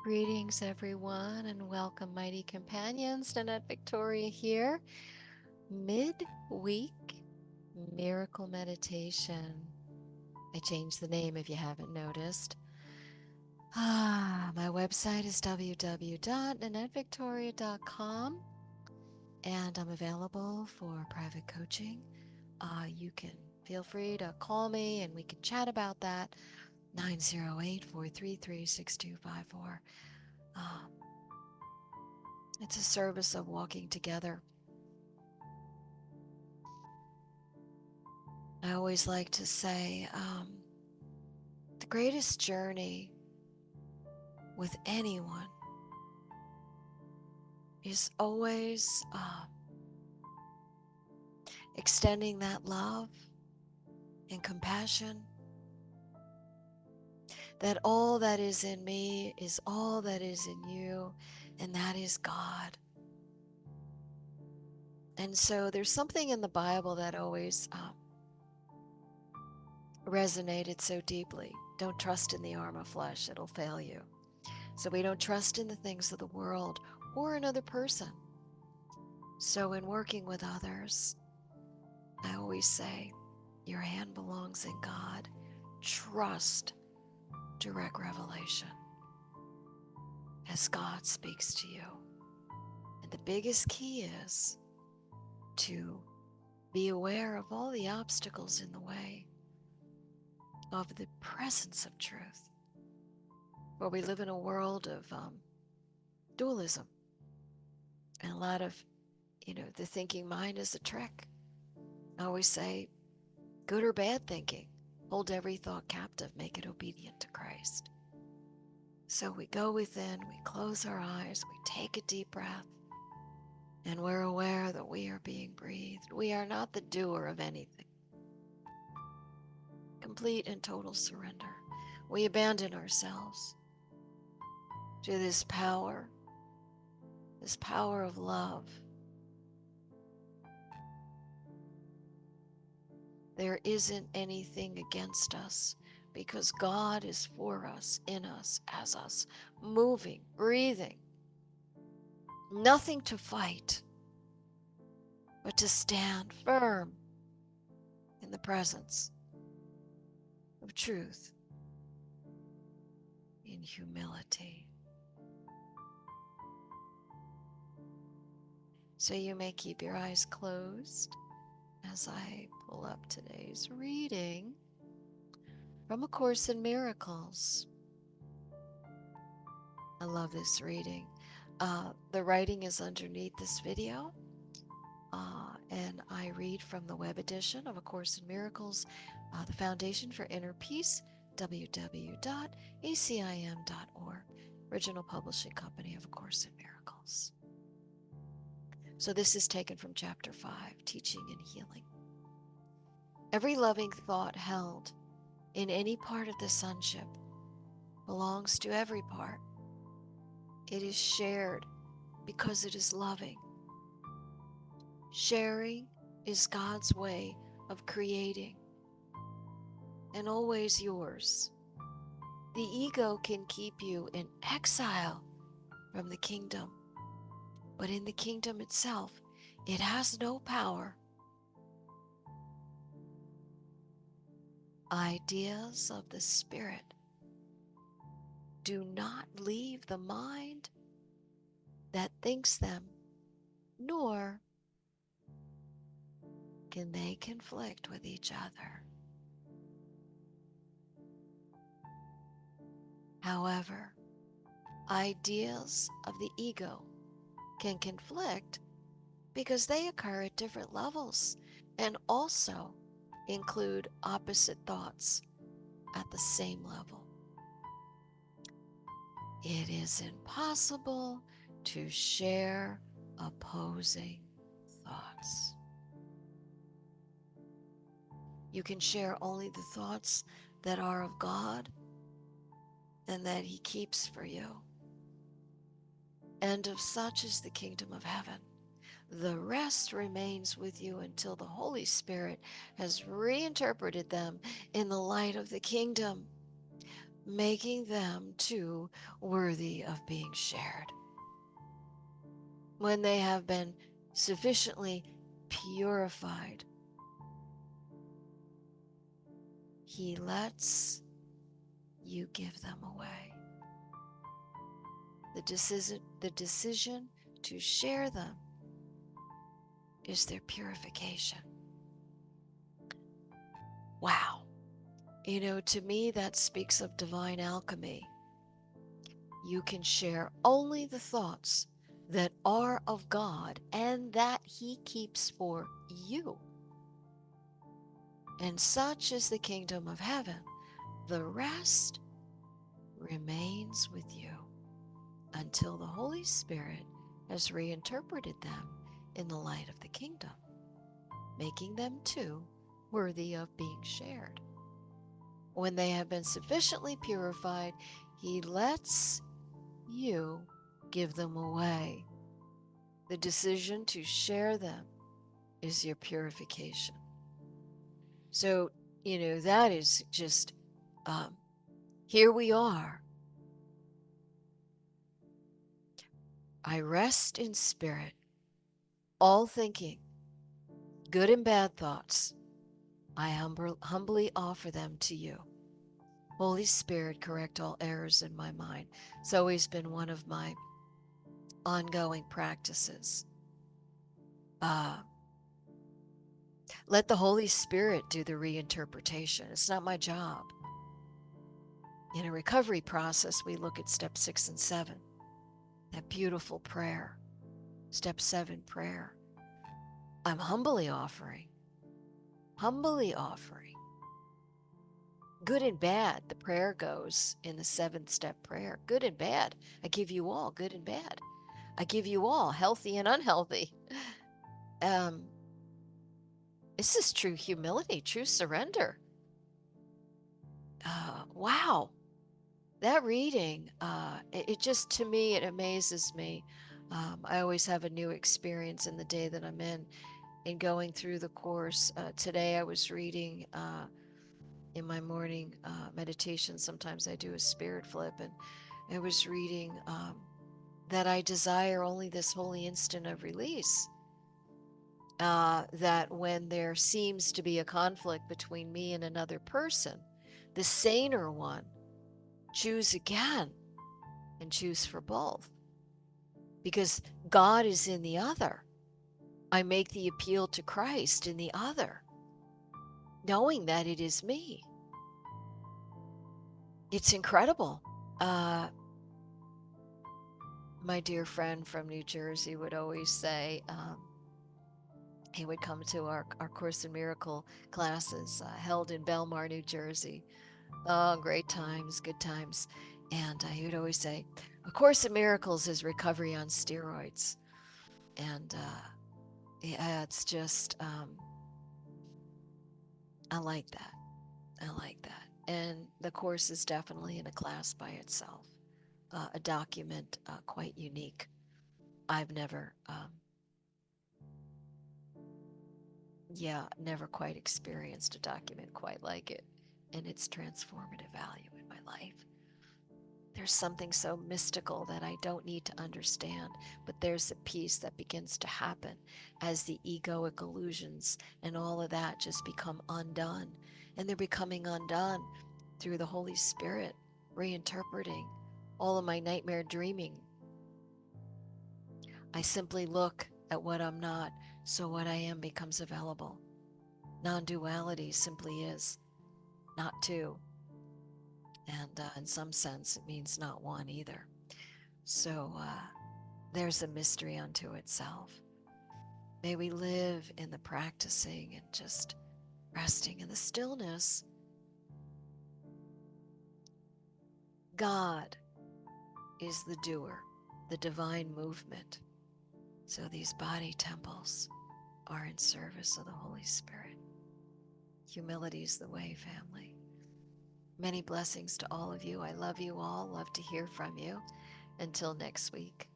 Greetings, everyone, and welcome, mighty companions. Nanette Victoria here. Mid-week miracle meditation. I changed the name if you haven't noticed. My website is www.nanettevictoria.com, and I'm available for private coaching. You can feel free to call me and we can chat about that. 908-433-6254. Um, it's a service of walking together. I always like to say the greatest journey with anyone is always extending that love and compassion, that all that is in me is all that is in you, and that is God. And so there's something in the Bible that always resonated so deeply. Don't trust in the arm of flesh, it'll fail you. So we don't trust in the things of the world or another person. So in working with others, I always say, your hand belongs in God. Trust direct revelation as God speaks to you. And the biggest key is to be aware of all the obstacles in the way of the presence of truth. For we live in a world of dualism, and a lot of, the thinking mind is a trick. I always say, good or bad thinking, hold every thought captive, make it obedient to Christ. So we go within, we close our eyes, we take a deep breath, and we're aware that we are being breathed. We are not the doer of anything. Complete and total surrender. We abandon ourselves to this power of love. There isn't anything against us because God is for us, in us, as us, moving, breathing. Nothing to fight, but to stand firm in the presence of truth, in humility. So you may keep your eyes closed as I pull up today's reading from A Course in Miracles. I love this reading. The writing is underneath this video, and I read from the web edition of A Course in Miracles, the Foundation for Inner Peace, www.acim.org, original publishing company of A Course in Miracles. So this is taken from Chapter 5, Teaching and Healing. Every loving thought held in any part of the sonship belongs to every part. It is shared because it is loving. Sharing is God's way of creating, and always yours. The ego can keep you in exile from the kingdom, but in the kingdom itself, it has no power. Ideas of the spirit do not leave the mind that thinks them, nor can they conflict with each other. However, ideas of the ego can conflict because they occur at different levels and also include opposite thoughts at the same level. It is impossible to share opposing thoughts. You can share only the thoughts that are of God and that He keeps for you. And of such is the kingdom of heaven. The rest remains with you until the Holy Spirit has reinterpreted them in the light of the kingdom. making them too worthy of being shared. When they have been sufficiently purified, He lets you give them away. The decision to share them is their purification. Wow. To me, that speaks of divine alchemy. You can share only the thoughts that are of God and that He keeps for you. And such is the kingdom of heaven. The rest remains with you until the Holy Spirit has reinterpreted them in the light of the kingdom, making them too worthy of being shared. When they have been sufficiently purified, He lets you give them away. The decision to share them is your purification. So, that is just, here we are. I rest in spirit, all thinking, good and bad thoughts. I humbly offer them to you. Holy Spirit, correct all errors in my mind. It's always been one of my ongoing practices. Let the Holy Spirit do the reinterpretation. It's not my job. In a recovery process, we look at step 6 and 7, that beautiful prayer, step 7 prayer. I'm humbly offering. Good and bad, the prayer goes in the 7th step prayer. Good and bad. I give you all, good and bad. I give you all, healthy and unhealthy. This is true humility, true surrender. Wow. That reading, it just, to me, it amazes me. I always have a new experience in the day that I'm in going through the course. Today I was reading in my morning meditation. Sometimes I do a spirit flip, and I was reading that I desire only this holy instant of release. That when there seems to be a conflict between me and another person, the saner one choose again and choose for both. Because God is in the other. I make the appeal to Christ in the other, knowing that it is me. It's incredible. My dear friend from New Jersey would always say, he would come to our Course in Miracle classes held in Belmar, New Jersey. Oh, great times, good times. And he would always say, A Course in Miracles is recovery on steroids. And yeah, it's just, I like that. And the Course is definitely in a class by itself, a document quite unique. I've never, never quite experienced a document quite like it and its transformative value in my life. There's something so mystical that I don't need to understand, but there's a peace that begins to happen as the egoic illusions and all of that just become undone. And they're becoming undone through the Holy Spirit reinterpreting all of my nightmare dreaming. I simply look at what I'm not, so what I am becomes available. Non-duality simply is not two. And in some sense, it means not one either. So there's a mystery unto itself. May we live in the practicing and just resting in the stillness. God is the doer, the divine movement. So these body temples are in service of the Holy Spirit. Humility is the way, family. Many blessings to all of you. I love you all. Love to hear from you. Until next week.